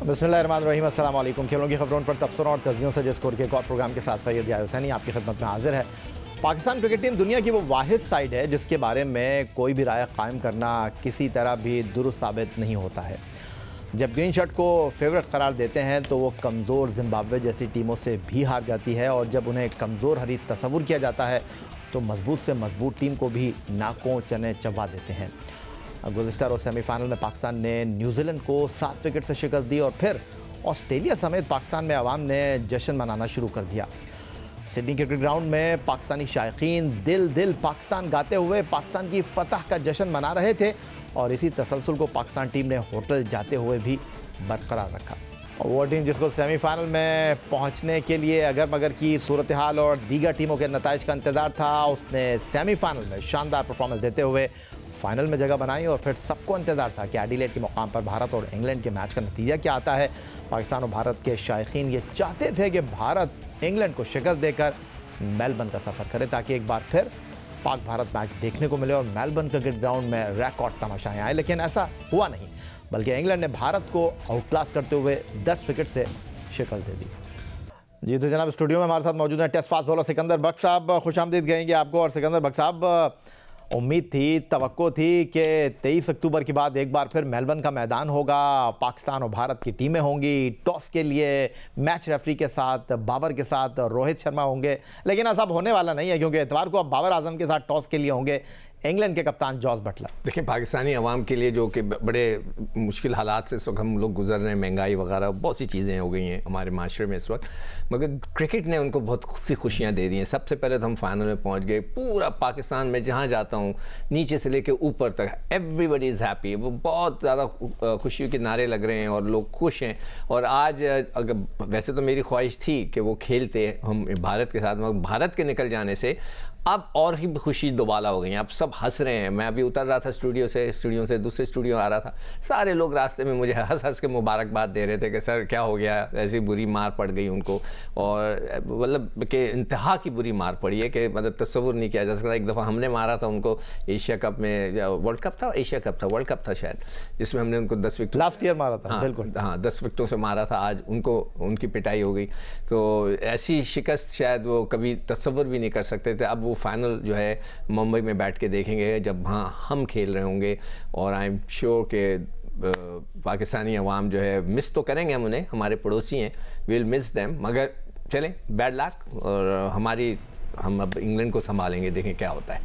बिस्मिल्लाहिर्रहमानिर्रहीम, अस्सलाम वालेकुम। खेलों की खबरों पर तबसरों और तजियों से जिस स्कोर के एक और प्रोग्राम के साथ सैयद या हुसैनी आपकी खिदमत में हाजिर है। पाकिस्तान क्रिकेट टीम दुनिया की वो वाहिद साइड है जिसके बारे में कोई भी राय कायम करना किसी तरह भी दुरुस्त साबित नहीं होता है। जब ग्रीन शर्ट को फेवरेट करार देते हैं तो वो कमज़ोर जिम्बाब्वे जैसी टीमों से भी हार जाती है, और जब उन्हें कमज़ोर हरीफ तस्वुर किया जाता है तो मजबूत से मजबूत टीम को भी नाकों चने चबा देते हैं। गुज़िश्ता रोज़ सेमीफाइनल में पाकिस्तान ने न्यूजीलैंड को 7 विकेट से शिकस्त दी और फिर ऑस्ट्रेलिया समेत पाकिस्तान में आवाम ने जश्न मनाना शुरू कर दिया। सिडनी क्रिकेट ग्राउंड में पाकिस्तानी शायकीन दिल दिल पाकिस्तान गाते हुए पाकिस्तान की फतह का जश्न मना रहे थे, और इसी तसलसल को पाकिस्तान टीम ने होटल जाते हुए भी बरकरार रखा। और वो टीम जिसको सेमीफाइनल में पहुंचने के लिए अगर मगर की सूरत हाल और दीगर टीमों के नताइज का इंतज़ार था, उसने सेमीफाइनल में शानदार परफॉर्मेंस देते हुए फाइनल में जगह बनाई। और फिर सबको इंतज़ार था कि एडिलेड के मुकाम पर भारत और इंग्लैंड के मैच का नतीजा क्या आता है। पाकिस्तान और भारत के शायकीन ये चाहते थे कि भारत इंग्लैंड को शिकस्त देकर मेलबर्न का सफ़र करे, ताकि एक बार फिर पाक भारत मैच देखने को मिले और मेलबर्न क्रिकेट ग्राउंड में रिकॉर्ड तमाशाएं आए। लेकिन ऐसा हुआ नहीं, बल्कि इंग्लैंड ने भारत को आउटक्लास करते हुए 10 विकेट से शिकस्त दे दी। जी तो जनाब, स्टूडियो में हमारे साथ मौजूद हैं टेस्ट फास्ट बॉलर सिकंदर बख्श साहब। खुशामदीद कहेंगे आपको। और सिकंदर बख्श साहब, उम्मीद थी, तवक्को थी कि 23 अक्टूबर के बाद एक बार फिर मेलबर्न का मैदान होगा, पाकिस्तान और भारत की टीमें होंगी, टॉस के लिए मैच रेफरी के साथ बाबर के साथ रोहित शर्मा होंगे। लेकिन ऐसा होने वाला नहीं है, क्योंकि इतवार को अब बाबर आजम के साथ टॉस के लिए होंगे इंग्लैंड के कप्तान जॉस बटलर। देखिए, पाकिस्तानी अवाम के लिए जो कि बड़े मुश्किल हालात से इस वक्त हम लोग गुजर रहे हैं, महंगाई वगैरह बहुत सी चीज़ें हो गई हैं हमारे माशरे में इस वक्त, मगर क्रिकेट ने उनको बहुत सी खुशियाँ दे दी हैं। सबसे पहले तो हम फाइनल में पहुँच गए। पूरा पाकिस्तान में जहाँ जाता हूँ, नीचे से लेकर ऊपर तक, एवरीबडी इज़ हैप्पी। वो बहुत ज़्यादा खुशियों के नारे लग रहे हैं और लोग खुश हैं। और आज अगर वैसे तो मेरी ख्वाहिश थी कि वो खेलते हम भारत के साथ, मगर भारत के निकल जाने से अब और ही खुशी दोबाला हो गई है। अब सब हंस रहे हैं। मैं अभी उतर रहा था स्टूडियो से दूसरे स्टूडियो आ रहा था, सारे लोग रास्ते में मुझे हंस हंस के मुबारकबाद दे रहे थे कि सर क्या हो गया, ऐसी बुरी मार पड़ गई उनको। और मतलब कि इंतहा की बुरी मार पड़ी है कि मतलब तस्वुर नहीं किया जा सकता। एक दफ़ा हमने मारा था उनको एशिया कप में, वर्ल्ड कप था, एशिया कप था, वर्ल्ड कप था शायद, जिसमें हमने उनको 10 विकेट लास्ट ईयर मारा था। हाँ, बिल्कुल, हाँ 10 विकेटों से मारा था। आज उनको उनकी पिटाई हो गई। तो ऐसी शिकस्त शायद वो कभी तस्वुर भी नहीं कर सकते थे। अब वो फाइनल जो है मुंबई में बैठ के देखेंगे जब वहाँ हम खेल रहे होंगे, और आई एम श्योर कि पाकिस्तानी अवाम जो है मिस तो करेंगे हम उन्हें, हमारे पड़ोसी हैं, वी विल मिस देम। मगर चलें, बैड लक, और हम अब इंग्लैंड को संभालेंगे, देखें क्या होता है।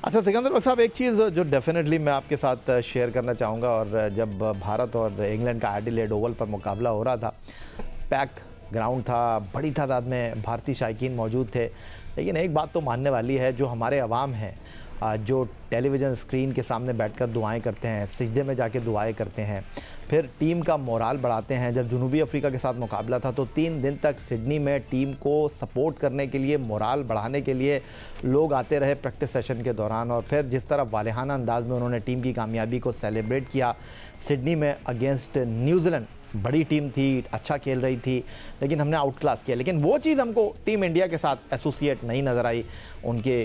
अच्छा सिकंदर बख्श साहब, एक चीज़ जो डेफिनेटली मैं आपके साथ शेयर करना चाहूँगा, और जब भारत और इंग्लैंड का एडिलेड ओवल पर मुकाबला हो रहा था, पैक ग्राउंड था, बड़ी तादाद में भारतीय शायकीन मौजूद थे। लेकिन एक बात तो मानने वाली है, जो हमारे अवाम हैं जो टेलीविज़न स्क्रीन के सामने बैठकर दुआएं करते हैं, सिजदे में जाके दुआएं करते हैं, फिर टीम का मोराल बढ़ाते हैं। जब जनूबी अफ्रीका के साथ मुकाबला था तो 3 दिन तक सिडनी में टीम को सपोर्ट करने के लिए, मोराल बढ़ाने के लिए लोग आते रहे प्रैक्टिस सेशन के दौरान। और फिर जिस तरह वालेहाना अंदाज में उन्होंने टीम की कामयाबी को सेलिब्रेट किया सिडनी में अगेंस्ट न्यूजीलैंड, बड़ी टीम थी, अच्छा खेल रही थी, लेकिन हमने आउट क्लास किया। लेकिन वो चीज़ हमको टीम इंडिया के साथ एसोसिएट नहीं नज़र आई। उनके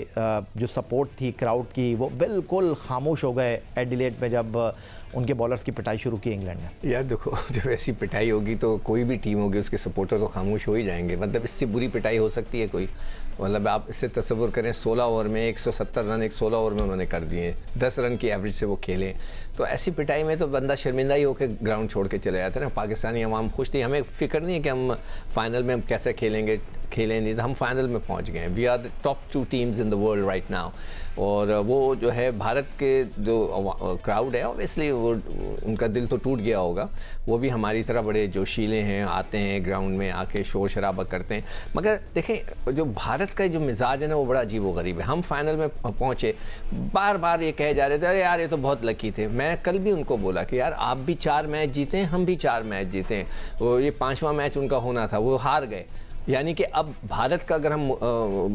जो सपोर्ट थी क्राउड की, वो बिल्कुल खामोश हो गए एडिलेड में जब उनके बॉलर्स की पिटाई शुरू की इंग्लैंड ने। यार देखो, जब ऐसी पिटाई होगी तो कोई भी टीम होगी, उसके सपोर्टर तो खामोश हो ही जाएंगे। मतलब इससे बुरी पिटाई हो सकती है कोई? मतलब आप इससे तसव्वुर करें, 16 ओवर में 170 रन 16 ओवर में उन्होंने कर दिए, 10 रन की एवरेज से वो खेले। तो ऐसी पिटाई में तो बंदा शर्मिंदा ही होकर ग्राउंड छोड़ के चले जाते हैं ना। पाकिस्तानी अवाम खुश थी, हमें फिक्र नहीं है कि हम फाइनल में हम कैसे खेलें नहीं, तो हम फाइनल में पहुंच गए। We are the top 2 teams in the world right now. और वो जो है भारत के जो क्राउड है, ऑब्वियसली वो उनका दिल तो टूट गया होगा। वो भी हमारी तरह बड़े जोशीले हैं, आते हैं ग्राउंड में आके शोर शराबा करते हैं। मगर देखें, जो भारत का जो मिजाज है ना, वो बड़ा अजीब व गरीब है। हम फाइनल में पहुँचे, बार बार ये कहे जा रहे थे अरे यार ये तो बहुत लकी थे। मैं कल भी उनको बोला कि यार आप भी 4 मैच जीते हैं, हम भी 4 मैच जीते हैं। वो ये 5वां मैच उनका होना था, वो हार गए। यानी कि अब भारत का अगर हम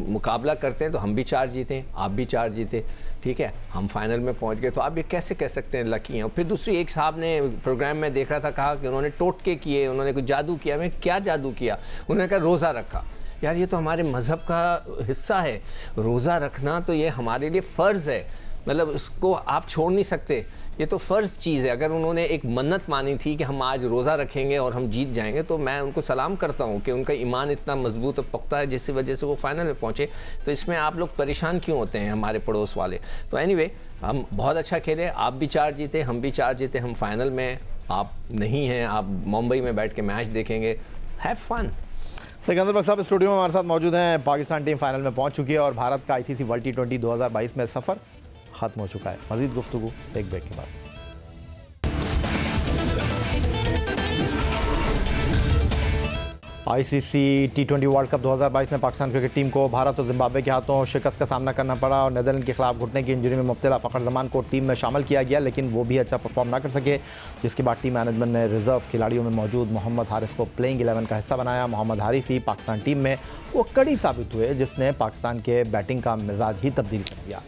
मुकाबला करते हैं तो हम भी 4 जीते, आप भी 4 जीते, ठीक है, हम फाइनल में पहुंच गए। तो आप ये कैसे कह सकते हैं लकी हैं? फिर दूसरी, एक साहब ने प्रोग्राम में देख रहा था, कहा कि उन्होंने टोटके किए, उन्होंने कुछ जादू किया। मैं क्या जादू किया? उन्होंने कहा रोज़ा रखा। यार ये तो हमारे मज़हब का हिस्सा है, रोज़ा रखना तो ये हमारे लिए फ़र्ज़ है। मतलब उसको आप छोड़ नहीं सकते, ये तो फ़र्ज़ चीज़ है। अगर उन्होंने एक मन्नत मानी थी कि हम आज रोज़ा रखेंगे और हम जीत जाएंगे, तो मैं उनको सलाम करता हूँ कि उनका ईमान इतना मजबूत और पुख्ता है जिसकी वजह से वो फाइनल में पहुँचे। तो इसमें आप लोग परेशान क्यों होते हैं, हमारे पड़ोस वाले? तो एनीवे, हम बहुत अच्छा खेले, आप भी 4 जीते, हम भी 4 जीते, हम फाइनल में, आप नहीं हैं, आप मुंबई में बैठ के मैच देखेंगे। Have fun. सिकंदर बख्श साहब स्टूडियो में हमारे साथ मौजूद हैं। पाकिस्तान टीम फाइनल में पहुंच चुकी है और भारत का ICC वर्ल्ड T20 2022 में सफ़र ख़त्म हो चुका है। मज़ीद गुफ्तगू एक ब्रेक के बाद। ICC T20 वर्ल्ड कप 2022 में पाकिस्तान क्रिकेट टीम को भारत और जिम्बाब्वे के हाथों शिकस्त का सामना करना पड़ा और नीदरलैंड के खिलाफ घुटने की इंजरी में मुब्तला फ़खर जमान को टीम में शामिल किया गया, लेकिन वो भी अच्छा परफॉर्म ना कर सके, जिसके बाद टीम मैनेजमेंट ने रिजर्व खिलाड़ियों में मौजूद मोहम्मद हारिस को प्लेइंग 11 का हिस्सा बनाया। मोहम्मद हारिस ही पाकिस्तान टीम में वो कड़ी साबित हुए जिसने पाकिस्तान के बैटिंग का मिजाज ही तब्दील कर दिया।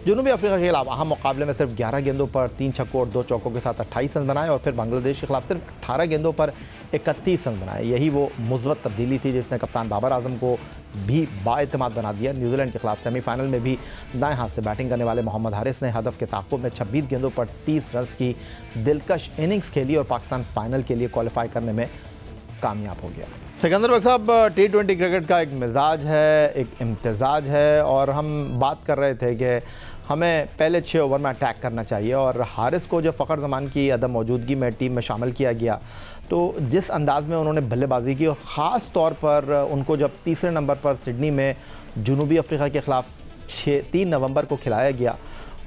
जनूबी अफ्रीका के खिलाफ अहम मुकाबले में सिर्फ 11 गेंदों पर 3 छक्कों और 2 चौकों के साथ 28 रन बनाए और फिर बांग्लादेश के खिलाफ सिर्फ 18 गेंदों पर 31 रन बनाए। यही वो मुस्बत तब्दीली थी जिसने कप्तान बाबर आजम को भी बाएतमाद बना दिया। न्यूजीलैंड के खिलाफ सेमीफाइनल में भी दाएं हाथ से बैटिंग करने वाले मोहम्मद हारिस ने हदफ के ताक़ुब में 26 गेंदों पर 30 रन की दिलकश इनिंग्स खेली और पाकिस्तान फाइनल के लिए क्वालिफाई करने में कामयाब हो गया। सिकंदर बख्श साहब, T20 क्रिकेट का एक मिजाज है, एक इम्तिजाज है और हम बात कर रहे थे कि हमें पहले 6 ओवर में अटैक करना चाहिए और हारिस को जब फ़खर जमान की अदम मौजूदगी में टीम में शामिल किया गया तो जिस अंदाज़ में उन्होंने बल्लेबाजी की और ख़ास तौर पर उनको जब तीसरे नंबर पर सिडनी में जनूबी अफ्रीका के ख़िलाफ़ 3 नवंबर को खिलाया गया,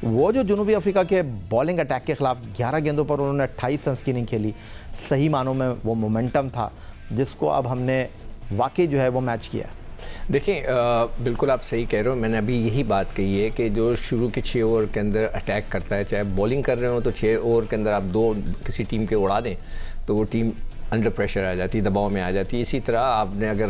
वो जो जनूबी अफ्रीका के बॉलिंग अटैक के ख़िलाफ़ 11 गेंदों पर उन्होंने 28 रन की इनिंग खेली, सही मानों में वो मोमेंटम था जिसको अब हमने वाकई जो है वो मैच किया है। देखिए, बिल्कुल आप सही कह रहे हो। मैंने अभी यही बात कही है कि जो शुरू के 6 ओवर के अंदर अटैक करता है, चाहे बॉलिंग कर रहे हो तो 6 ओवर के अंदर आप 2 किसी टीम के उड़ा दें तो वो टीम अंडर प्रेशर आ जाती है, दबाव में आ जाती है। इसी तरह आपने अगर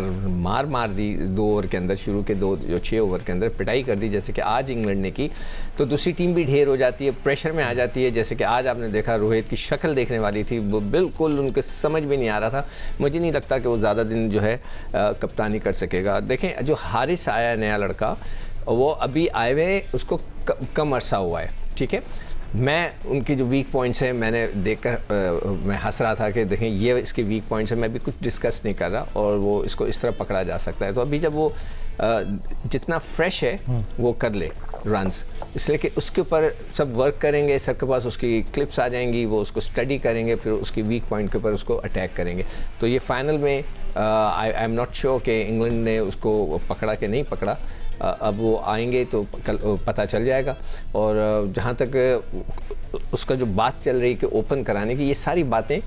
मार दी 2 ओवर के अंदर, शुरू के 6 ओवर के अंदर पिटाई कर दी जैसे कि आज इंग्लैंड ने की, तो दूसरी टीम भी ढेर हो जाती है, प्रेशर में आ जाती है। जैसे कि आज आपने देखा रोहित की शक्ल देखने वाली थी, वो बिल्कुल उनके समझ में नहीं आ रहा था। मुझे नहीं लगता कि वो ज़्यादा दिन जो है कप्तानी कर सकेगा। देखें, जो हारिस आया है नया लड़का, वो अभी आए हुए उसको कम अरसा हुआ है, ठीक है। मैं उनकी जो वीक पॉइंट्स हैं मैंने देखकर मैं हंस रहा था कि देखें ये इसके वीक पॉइंट्स हैं, मैं भी कुछ डिस्कस नहीं कर रहा और वो इसको इस तरह पकड़ा जा सकता है। तो अभी जब वो जितना फ्रेश है वो कर ले रन्स, इसलिए कि उसके ऊपर सब वर्क करेंगे, सबके पास उसकी क्लिप्स आ जाएंगी, वो उसको स्टडी करेंगे, फिर उसकी वीक पॉइंट के ऊपर उसको अटैक करेंगे। तो ये फाइनल में आई एम नॉट श्योर कि इंग्लैंड ने उसको पकड़ा कि नहीं पकड़ा। अब वो आएंगे तो कल पता चल जाएगा। और जहाँ तक उसका जो बात चल रही कि ओपन कराने की, ये सारी बातें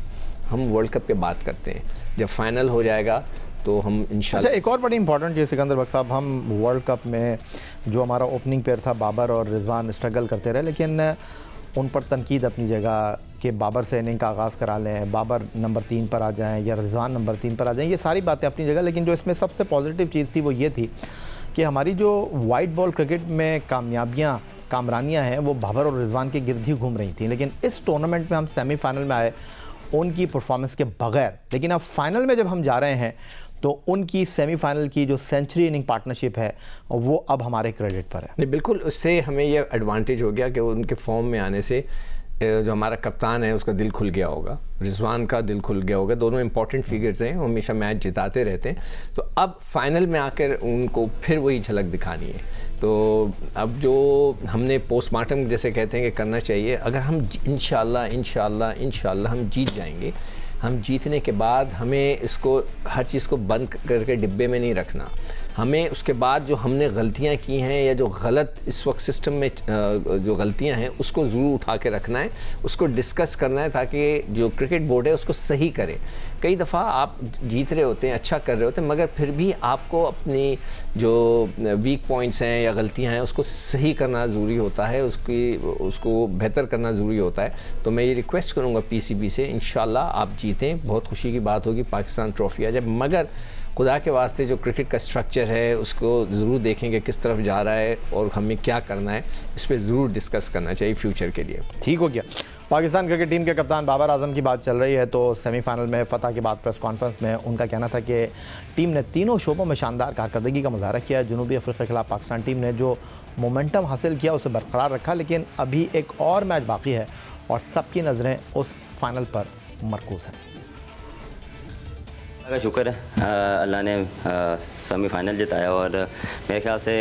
हम वर्ल्ड कप के बात करते हैं, जब फाइनल हो जाएगा तो हम इंशाल्लाह। अच्छा, एक और बड़ी इंपॉर्टेंट चीज़ सिकंदर बख्श साहब, हम वर्ल्ड कप में जो हमारा ओपनिंग पेयर था बाबर और रिजवान स्ट्रगल करते रहे, लेकिन उन पर तनकीद अपनी जगह कि बाबर से इनिंग का आगाज़ करा लें, बाबर नंबर 3 पर आ जाएं या रिजवान नंबर 3 पर आ जाएं, ये सारी बातें अपनी जगह। लेकिन जो इसमें सबसे पॉजिटिव चीज़ थी वो ये थी कि हमारी जो वाइट बॉल क्रिकेट में कामरानियाँ हैं वो बाबर और रिजवान के गिर्द ही घूम रही थी। लेकिन इस टूर्नामेंट में हम सेमीफाइनल में आए उनकी परफॉर्मेंस के बगैर, लेकिन अब फाइनल में जब हम जा रहे हैं तो उनकी सेमीफाइनल की जो सेंचुरी इनिंग पार्टनरशिप है वो अब हमारे क्रेडिट पर है। नहीं, बिल्कुल, उससे हमें ये एडवांटेज हो गया कि उनके फॉर्म में आने से जो हमारा कप्तान है उसका दिल खुल गया होगा, रिजवान का दिल खुल गया होगा। दोनों इंपॉर्टेंट फिगर्स हैं, हमेशा मैच जिताते रहते हैं। तो अब फाइनल में आकर उनको फिर वही झलक दिखानी है। तो अब जो हमने पोस्टमार्टम जैसे कहते हैं कि करना चाहिए, अगर हम इंशाल्लाह हम जीत जाएंगे, हम जीतने के बाद हमें इसको हर चीज़ को बंद करके डिब्बे में नहीं रखना। हमें उसके बाद जो हमने गलतियां की हैं या जो गलत इस वक्त सिस्टम में जो गलतियां हैं उसको ज़रूर उठा के रखना है, उसको डिस्कस करना है ताकि जो क्रिकेट बोर्ड है उसको सही करे। कई दफ़ा आप जीत रहे होते हैं, अच्छा कर रहे होते हैं, मगर फिर भी आपको अपनी जो वीक पॉइंट्स हैं या गलतियां हैं उसको सही करना ज़रूरी होता है, उसको बेहतर करना ज़रूरी होता है। तो मैं ये रिक्वेस्ट करूँगा PCB से, इंशाल्लाह आप जीतें, बहुत खुशी की बात होगी, पाकिस्तान ट्रॉफी आ जाए। मगर खुदा के वास्ते जो क्रिकेट का स्ट्रक्चर है उसको ज़रूर देखेंगे किस तरफ जा रहा है और हमें क्या करना है, इस पर ज़रूर डिस्कस करना चाहिए फ्यूचर के लिए। ठीक हो गया। पाकिस्तान क्रिकेट टीम के कप्तान बाबर आजम की बात चल रही है तो सेमीफाइनल में फ़तह के बाद प्रेस कॉन्फ्रेंस में उनका कहना था कि टीम ने तीनों शोबों में शानदार कारकर्दगी का मुजाहरा किया है। जनूबी अफ्रीका के खिलाफ पाकिस्तान टीम ने जो मोमेंटम हासिल किया, उसे बरकरार रखा, लेकिन अभी एक और मैच बाकी है और सबकी नज़रें उस फाइनल पर मरकूज़ हैं। का शुक्र है अल्लाह ने सेमीफाइनल जिताया और मेरे ख्याल से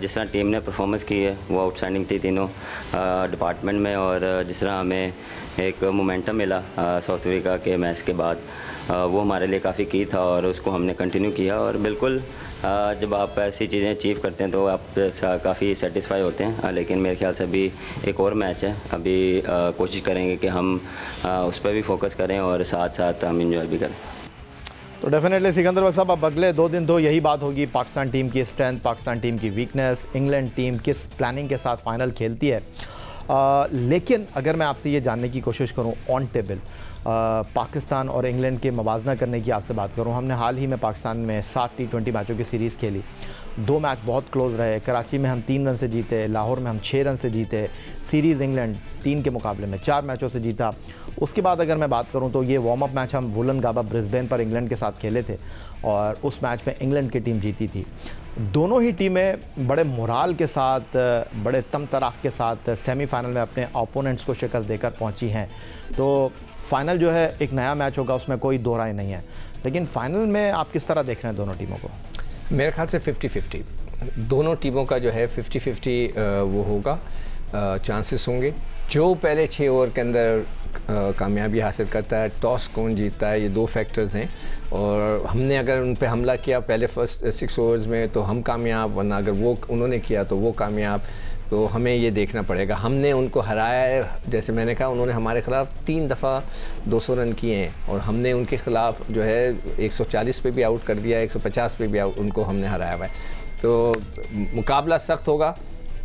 जिस तरह टीम ने परफॉर्मेंस की है वो आउटस्टैंडिंग थी तीनों डिपार्टमेंट में, और जिस तरह हमें एक मोमेंटम मिला साउथ अफ्रीका के मैच के बाद वो हमारे लिए काफ़ी की था और उसको हमने कंटिन्यू किया। और बिल्कुल जब आप ऐसी चीज़ें अचीव करते हैं तो आप काफ़ी सेटिस्फाई होते हैं, लेकिन मेरे ख्याल से अभी एक और मैच है, अभी कोशिश करेंगे कि हम उस पर भी फोकस करें और साथ साथ हम इंजॉय भी करें। तो डेफिनेटली सिकंदर साहब, अब अगले 2 दिन तो यही बात होगी, पाकिस्तान टीम की स्ट्रेंथ, पाकिस्तान टीम की वीकनेस, इंग्लैंड टीम किस प्लानिंग के साथ फाइनल खेलती है। लेकिन अगर मैं आपसे ये जानने की कोशिश करूं ऑन टेबल पाकिस्तान और इंग्लैंड के मवाजना करने की आपसे बात करूं, हमने हाल ही में पाकिस्तान में 7 T20 मैचों की सीरीज़ खेली, 2 मैच बहुत क्लोज रहे। कराची में हम 3 रन से जीते, लाहौर में हम 6 रन से जीते। सीरीज़ इंग्लैंड 3 के मुकाबले में 4 मैचों से जीता। उसके बाद अगर मैं बात करूं तो ये वार्म अप मैच हम वुलनगाबा ब्रिस्बेन पर इंग्लैंड के साथ खेले थे और उस मैच में इंग्लैंड की टीम जीती थी। दोनों ही टीमें बड़े मोराल के साथ, बड़े तमतराह के साथ सेमीफाइनल में अपने ओपोनेंट्स को शिकस्त देकर पहुंची हैं। तो फाइनल जो है एक नया मैच होगा, उसमें कोई दो राय नहीं है, लेकिन फाइनल में आप किस तरह देख रहे हैं दोनों टीमों को? मेरे ख्याल से 50-50 दोनों टीमों का जो है 50-50 वो होगा, चांसेस होंगे। जो पहले 6 ओवर के अंदर कामयाबी हासिल करता है, टॉस कौन जीतता है, ये 2 फैक्टर्स हैं। और हमने अगर उन पे हमला किया पहले फर्स्ट 6 ओवर्स में तो हम कामयाब, वरना अगर वो उन्होंने किया तो वो कामयाब। तो हमें ये देखना पड़ेगा। हमने उनको हराया है, जैसे मैंने कहा उन्होंने हमारे ख़िलाफ़ 3 दफ़ा 200 रन किए हैं और हमने उनके ख़िलाफ़ जो है 140 पे भी आउट कर दिया, 150 पे भी उनको हमने हराया हुआ है। तो मुकाबला सख्त होगा।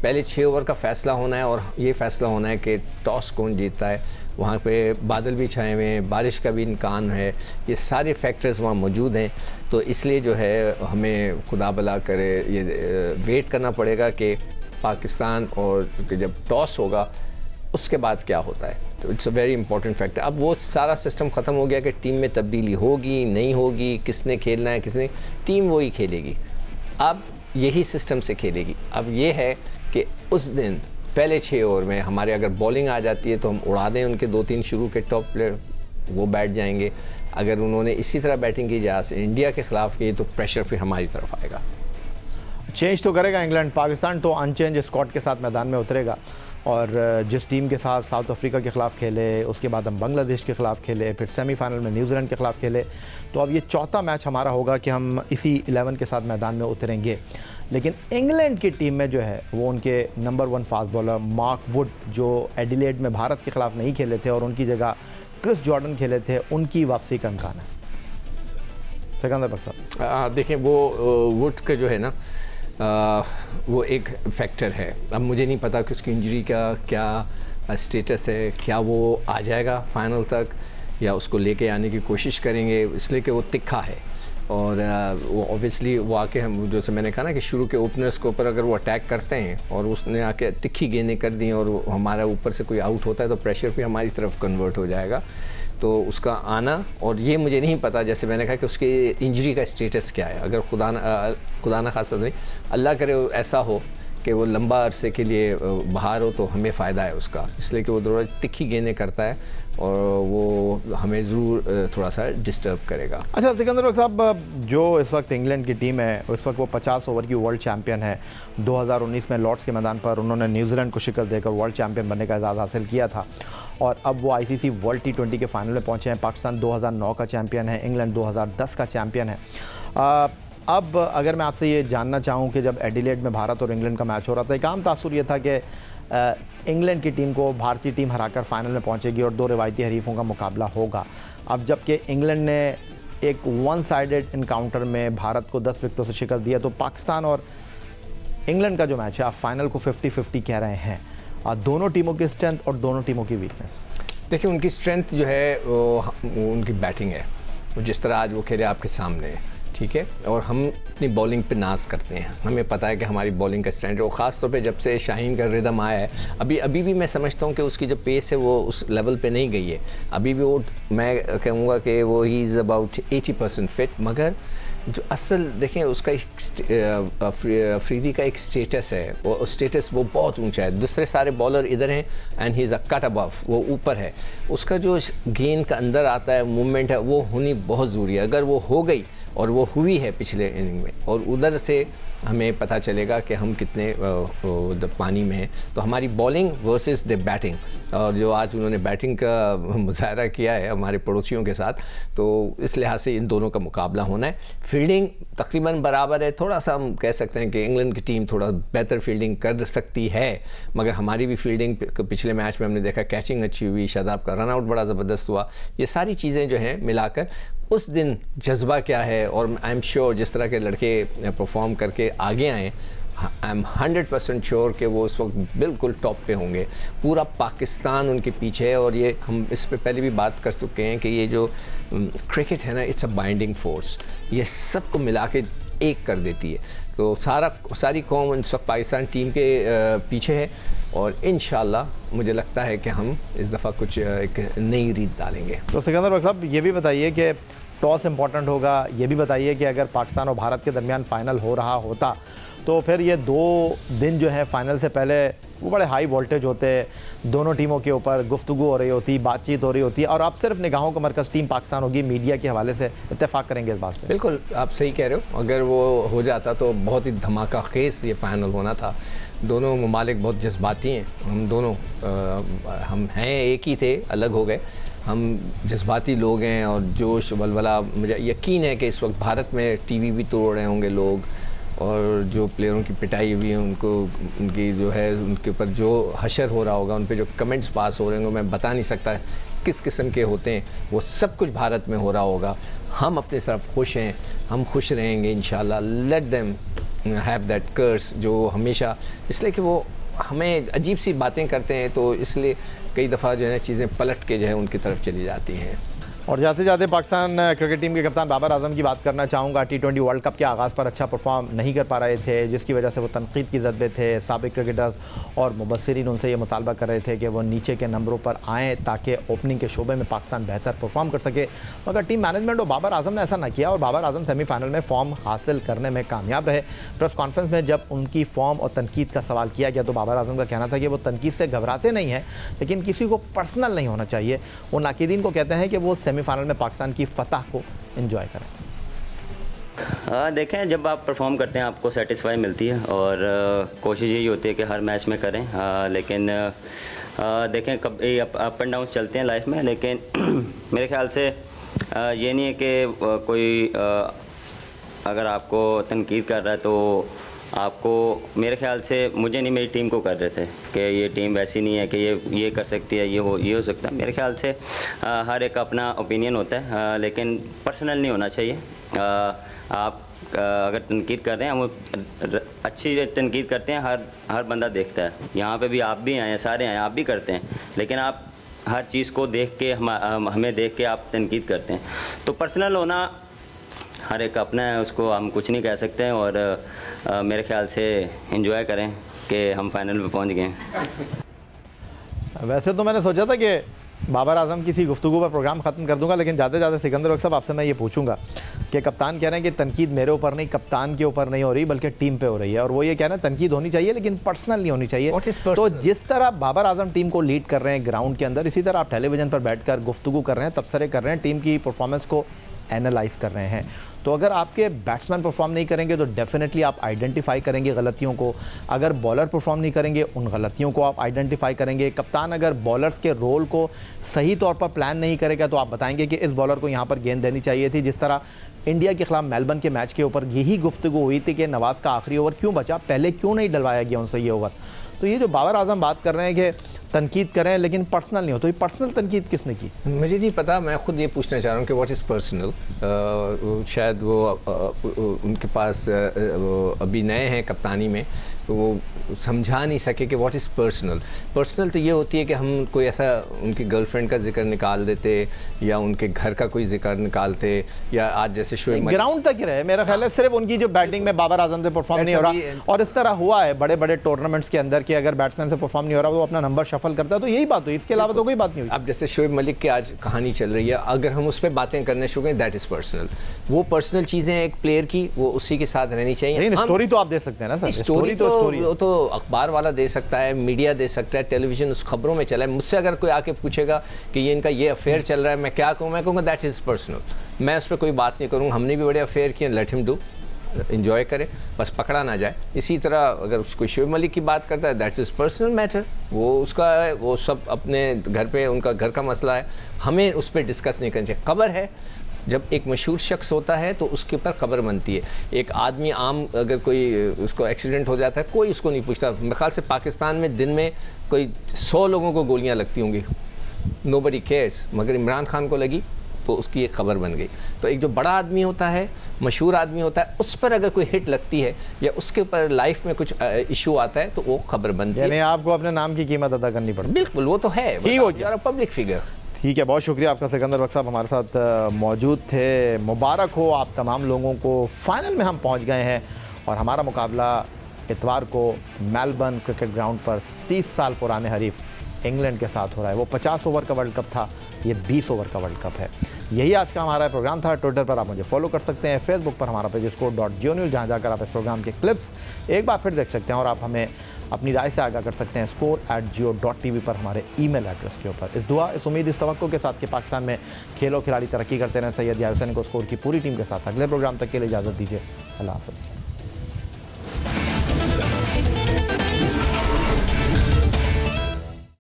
पहले 6 ओवर का फ़ैसला होना है और ये फ़ैसला होना है कि टॉस कौन जीतता है। वहाँ पे बादल भी छाए हुए हैं, बारिश का भी इम्कान है, ये सारे फैक्टर्स वहाँ मौजूद हैं। तो इसलिए जो है हमें खुदा भला करे, ये वेट करना पड़ेगा कि पाकिस्तान और जब टॉस होगा उसके बाद क्या होता है। तो it's a very important factor. अब वो सारा सिस्टम ख़त्म हो गया कि टीम में तब्दीली होगी नहीं होगी, किसने खेलना है किसने, टीम वही खेलेगी। अब यही सिस्टम से खेलेगी। अब ये है कि उस दिन पहले 6 ओवर में हमारे अगर बॉलिंग आ जाती है तो हम उड़ा दें उनके 2-3 शुरू के टॉप प्लेयर, वो बैठ जाएंगे। अगर उन्होंने इसी तरह बैटिंग की जहाँ से इंडिया के ख़िलाफ़ की तो प्रेशर फिर हमारी तरफ आएगा। चेंज तो करेगा इंग्लैंड, पाकिस्तान तो अनचेंज स्क्वाड के साथ मैदान में उतरेगा। और जिस टीम के साथ साउथ अफ्रीका के ख़िलाफ़ खेले, उसके बाद हम बांग्लादेश के ख़िलाफ़ खेले, फिर सेमीफाइनल में न्यूजीलैंड के ख़िलाफ़ खेले, तो अब ये चौथा मैच हमारा होगा कि हम इसी 11 के साथ मैदान में उतरेंगे। लेकिन इंग्लैंड की टीम में जो है वो उनके number 1 fast bowler Mark Wood, जो एडिलेड में भारत के ख़िलाफ़ नहीं खेले थे और उनकी जगह क्रिस जॉर्डन खेले थे, उनकी वापसी का इम्कान है। सिकंदर साहब देखिए, वो वुड का जो है ना वो एक फैक्टर है। अब मुझे नहीं पता कि उसकी इंजरी का क्या स्टेटस है, क्या वो आ जाएगा फाइनल तक या उसको लेके आने की कोशिश करेंगे, इसलिए कि वो तिखा है। और वो ऑब्वियसली वो आके हम जैसे मैंने कहा ना कि शुरू के ओपनर्स के ऊपर अगर वो अटैक करते हैं और उसने आके तिखी गेंदें कर दी और हमारा ऊपर से कोई आउट होता है तो प्रेशर भी हमारी तरफ कन्वर्ट हो जाएगा। तो उसका आना, और ये मुझे नहीं पता, जैसे मैंने कहा कि उसके इंजरी का स्टेटस क्या है। अगर खुदा ना खासा नहीं, अल्लाह करे ऐसा हो कि वो लंबा अरसे के लिए बाहर हो तो हमें फ़ायदा है उसका, इसलिए कि वो थोड़ा तिखी गेंदें करता है और वो हमें ज़रूर थोड़ा सा डिस्टर्ब करेगा। अच्छा सिकंदर साहब, जो इस वक्त इंग्लैंड की टीम है, इस वक्त वो 50 ओवर की वर्ल्ड चैम्पियन है। 2019 में लॉर्ड्स के मैदान पर उन्होंने न्यूजीलैंड को शिकस्त देकर वर्ल्ड चैम्पियन बनने का एजाज़ हासिल किया था और अब वो ICC वर्ल्ड T20 के फाइनल में पहुँचे हैं। पाकिस्तान 2009 का चैम्पियन है, इंग्लैंड 2010 का चैम्पियन है। अब अगर मैं आपसे ये जानना चाहूँ कि जब एडिलेड में भारत और इंग्लैंड का मैच हो रहा था, एक आम तासुर ये था कि इंग्लैंड की टीम को भारतीय टीम हराकर फाइनल में पहुंचेगी और 2 रिवायती हरीफों का मुकाबला होगा। अब जबकि इंग्लैंड ने एक 1 साइडेड इनकाउंटर में भारत को 10 विकेटों से शिकस्त दिया, तो पाकिस्तान और इंग्लैंड का जो मैच है आप फाइनल को 50-50 कह रहे हैं। दोनों टीमों की स्ट्रेंथ और दोनों टीमों की वीकनेस। देखिए, उनकी स्ट्रेंथ जो है वो उनकी बैटिंग है। वो जिस तरह आज वो खेले आपके सामने, ठीक है, और हम अपनी बॉलिंग पे नाज करते हैं। हमें पता है कि हमारी बॉलिंग का स्टैंडर्ड, और ख़ास तौर पे जब से शाहीन का रिदम आया है, अभी भी मैं समझता हूँ कि उसकी जो पेस है वो उस लेवल पे नहीं गई है। अभी भी वो, मैं कहूँगा कि वो ही इज़ अबाउट 80% फिट, मगर जो असल देखें उसका अफरीदी का एक स्टेटस है, वो स्टेटस वो बहुत ऊंचा है। दूसरे सारे बॉलर इधर हैं and he is a cut above, वो ऊपर है। उसका जो गेंद का अंदर आता है, मूवमेंट है, वो होनी बहुत ज़रूरी है। अगर वो हो गई, और वो हुई है पिछले इनिंग में, और उधर से हमें पता चलेगा कि हम कितने पानी में हैं। तो हमारी बॉलिंग वर्सेस द बैटिंग, और जो आज उन्होंने बैटिंग का मुजाहरा किया है हमारे पड़ोसियों के साथ, तो इस लिहाज से इन दोनों का मुकाबला होना है। फील्डिंग तकरीबन बराबर है, थोड़ा सा हम कह सकते हैं कि इंग्लैंड की टीम थोड़ा बेहतर फील्डिंग कर सकती है, मगर हमारी भी फील्डिंग पिछले मैच में हमने देखा, कैचिंग अच्छी हुई, शादाब का रन आउट बड़ा ज़बरदस्त हुआ। ये सारी चीज़ें जो हैं मिलाकर उस दिन जज्बा क्या है, और आई एम श्योर जिस तरह के लड़के परफॉर्म करके आगे आए, आई एम 100% श्योर कि वो उस वक्त बिल्कुल टॉप पे होंगे। पूरा पाकिस्तान उनके पीछे है, और ये हम इस पे पहले भी बात कर चुके हैं कि ये जो क्रिकेट है ना, इट्स अ बाइंडिंग फोर्स, ये सबको मिला के एक कर देती है। तो सारी कौम इस वक्त पाकिस्तान टीम के पीछे है, और इंशाल्लाह मुझे लगता है कि हम इस दफ़ा कुछ एक नई रीत डालेंगे। तो सिकंदर बख्श साहब, ये भी बताइए कि टॉस इंपॉर्टेंट होगा, ये भी बताइए कि अगर पाकिस्तान और भारत के दरमियान फ़ाइनल हो रहा होता तो फिर ये 2 दिन जो है फ़ाइनल से पहले वो बड़े हाई वोल्टेज होते हैं, दोनों टीमों के ऊपर गुफ्तगू हो रही होती, बातचीत हो रही होती, और अब सिर्फ निगाहों का मरकज़ टीम पाकिस्तान होगी। मीडिया के हवाले से इत्तेफाक करेंगे इस बात से? बिल्कुल, आप सही कह रहे हो। अगर वो हो जाता तो बहुत ही धमाका खेज़ ये फ़ाइनल होना था। दोनों ममालिक बहुत जज्बाती हैं, हम दोनों हम हैं एक ही थे, अलग हो गए। हम जज्बाती लोग हैं, और जोश वलवला, मुझे यकीन है कि इस वक्त भारत में टीवी भी तोड़ रहे होंगे लोग, और जो प्लेयरों की पिटाई हुई है उनको, उनकी जो है उनके ऊपर जो हशर हो रहा होगा, उन पे जो कमेंट्स पास हो रहे होंगे, मैं बता नहीं सकता किस किस्म के होते हैं, वो सब कुछ भारत में हो रहा होगा। हम अपनी तरफ खुश हैं, हम खुश रहेंगे इंशाल्लाह। लेट देम हैव दैट कर्स, जो हमेशा, इसलिए कि वो हमें अजीब सी बातें करते हैं, तो इसलिए कई दफ़ा जो है ना चीज़ें पलट के जो है उनकी तरफ चली जाती हैं। और जाते जाते पाकिस्तान क्रिकेट टीम के कप्तान बाबर आजम की बात करना चाहूँगा। T20 वर्ल्ड कप के आगाज़ पर अच्छा परफॉर्म नहीं कर पा रहे थे, जिसकी वजह से वो तनकीद की ज़द में थे। साबिक क्रिकेटर्स और मुबस्सिरीन उनसे ये मुतालबा कर रहे थे कि वो नीचे के नंबरों पर आएँ ताकि ओपनिंग के शोबे में पाकिस्तान बेहतर परफॉर्म कर सके, मगर टीम मैनेजमेंट और बाबर आजम ने ऐसा ना किया, और बाबर आजम सेमीफाइनल में फॉर्म हासिल करने में कामयाब रहे। प्रेस कॉन्फ्रेंस में जब उनकी फॉर्म और तनकीद का सवाल किया गया तो बाबर आजम का कहना था कि वो तनकीद से घबराते नहीं हैं, लेकिन किसी को पर्सनल नहीं होना चाहिए। वो नाकिदीन को कहते हैं कि वो सेमीफाइनल में पाकिस्तान की फतह को एंजॉय करें। देखें, जब आप परफॉर्म करते हैं आपको सेटिस्फाई मिलती है, और कोशिश यही होती है कि हर मैच में करें। लेकिन देखें, कभी अप एंड डाउन चलते हैं लाइफ में, लेकिन मेरे ख्याल से ये नहीं है कि कोई अगर आपको तनकीद कर रहा है तो आपको, मेरे ख्याल से मुझे नहीं, मेरी टीम को कर रहे थे कि ये टीम वैसी नहीं है कि ये कर सकती है, ये हो सकता है। मेरे ख्याल से हर एक अपना ओपिनियन होता है, लेकिन पर्सनल नहीं होना चाहिए। आप अगर तनकीद कर रहे हैं, हम अच्छी तनकीद करते हैं, हर बंदा देखता है। यहाँ पे भी आप भी आए हैं, सारे आए, आप भी करते हैं, लेकिन आप हर चीज़ को देख के हमें देख के आप तनकीद करते हैं। तो पर्सनल होना हर एक अपना है, उसको हम कुछ नहीं कह सकते हैं। और मेरे ख्याल से एंजॉय करें कि हम फाइनल पे पहुंच गए। वैसे तो मैंने सोचा था कि बाबर आजम किसी गुफ्तगू पर प्रोग्राम ख़त्म कर दूंगा, लेकिन जाते जाते सिकंदर बख्श साहब आपसे मैं ये पूछूंगा कि कप्तान कह रहे हैं कि तनकीद मेरे ऊपर नहीं, कप्तान के ऊपर नहीं हो रही, बल्कि टीम पे हो रही है, और वो ये कह रहे हैं तनकीद होनी चाहिए लेकिन पर्सनल नहीं होनी चाहिए। तो जिस तरह बाबर आजम टीम को लीड कर रहे हैं ग्राउंड के अंदर, इसी तरह आप टेलीविज़न पर बैठ कर गुफ्तगू कर रहे हैं, तबसरे कर रहे हैं, टीम की परफॉर्मेंस को एनालाइज कर रहे हैं। तो अगर आपके बैट्समैन परफॉर्म नहीं करेंगे तो डेफिनेटली आप आइडेंटिफाई करेंगे गलतियों को। अगर बॉलर परफॉर्म नहीं करेंगे, उन गलतियों को आप आइडेंटिफाई करेंगे। कप्तान अगर बॉलर्स के रोल को सही तौर पर प्लान नहीं करेगा तो आप बताएंगे कि इस बॉलर को यहाँ पर गेंद देनी चाहिए थी। जिस तरह इंडिया के खिलाफ मेलबर्न के मैच के ऊपर यही गुफ्तगू हुई थी कि नवाज़ का आखिरी ओवर क्यों बचा, पहले क्यों नहीं डलवाया गया उनसे ये ओवर। तो ये जो बाबर आजम बात कर रहे हैं कि तनकीद करें लेकिन पर्सनल नहीं हो, तो ये पर्सनल तनकीद किसने की? मुझे नहीं पता, मैं खुद ये पूछना चाह रहा हूँ कि व्हाट इज़ पर्सनल। शायद वो उनके पास वो अभी नए हैं कप्तानी में, तो वो समझा नहीं सके कि व्हाट इज़ पर्सनल। पर्सनल तो ये होती है कि हम कोई ऐसा उनकी गर्लफ्रेंड का जिक्र निकाल देते या उनके घर का कोई जिक्र निकालते, या आज जैसे शोएब ग्राउंड तक ही रहे। मेरा ख्याल है सिर्फ उनकी जो बैटिंग में बाबर आजम से परफॉर्म नहीं हो रहा, और इस तरह हुआ है बड़े बड़े टूर्नामेंट्स के अंदर कि अगर बैट्समैन से परफॉर्म नहीं हो रहा वो अपना नंबर शफल करता है, तो यही बात हुई, इसके अलावा तो कोई बात नहीं हुई। अब जैसे शोएब मलिक की आज कहानी चल रही है, अगर हम उस पर बातें करने शुरू करें दैट इज़ पर्सनल। वो पर्सनल चीज़ें एक प्लेयर की वो उसी के साथ रहनी चाहिए। स्टोरी तो आप दे सकते हैं ना सर, स्टोरी तो अखबार वाला दे सकता है, मीडिया दे सकता है, टेलीविजन उस खबरों में चला है। मुझसे अगर कोई आके पूछेगा कि ये इनका ये अफेयर चल रहा है, मैं क्या कहूँ? मैं कहूँगा दैट इज़ पर्सनल। मैं उस पर कोई बात नहीं करूँगा। हमने भी बड़े अफेयर किए, लेट हिम डू, इंजॉय करे, बस पकड़ा ना जाए। इसी तरह अगर कोई शोएब मलिक की बात करता है दैट्स इज पर्सनल मैटर, वो उसका है, वो सब अपने घर पे उनका घर का मसला है, हमें उस पर डिस्कस नहीं करना चाहिए। खबर है, जब एक मशहूर शख्स होता है तो उसके ऊपर खबर बनती है। एक आदमी आम अगर कोई उसको एक्सीडेंट हो जाता है, कोई उसको नहीं पूछता। मेरे ख्याल से पाकिस्तान में दिन में कोई 100 लोगों को गोलियां लगती होंगी, नोबडी केयर्स, मगर इमरान खान को लगी तो उसकी एक खबर बन गई। तो एक जो बड़ा आदमी होता है, मशहूर आदमी होता है, उस पर अगर कोई हिट लगती है या उसके ऊपर लाइफ में कुछ इशू आता है तो वो खबर बनती है। आपको अपने नाम की कीमत अदा करनी पड़ती है। बिल्कुल, वो तो है, पब्लिक फिगर। ठीक है, बहुत शुक्रिया आपका सिकंदर बख्श साहब, हमारे साथ मौजूद थे। मुबारक हो आप तमाम लोगों को, फाइनल में हम पहुंच गए हैं और हमारा मुकाबला इतवार को मेलबर्न क्रिकेट ग्राउंड पर 30 साल पुराने हरीफ इंग्लैंड के साथ हो रहा है। वो 50 ओवर का वर्ल्ड कप था, ये 20 ओवर का वर्ल्ड कप है। यही आज का हमारा प्रोग्राम था। ट्विटर पर आप मुझे फॉलो कर सकते हैं, फेसबुक पर हमारा पेज score.geonews, जहाँ जाकर आप इस प्रोग्राम के क्लिप्स एक बार फिर देख सकते हैं, और आप हमें अपनी राय से आगाह कर सकते हैं score@geo.tv पर हमारे ईमेल एड्रेस के ऊपर। इस दुआ, इस उम्मीद, इस तवक्को के साथ कि पाकिस्तान में खेलों खिलाड़ी तरक्की करते रहें। सैयद याहिया हुसैन को स्कोर की पूरी टीम के साथ अगले प्रोग्राम तक के लिए इजाज़त दीजिए। अल्लाह हाफ़िज़।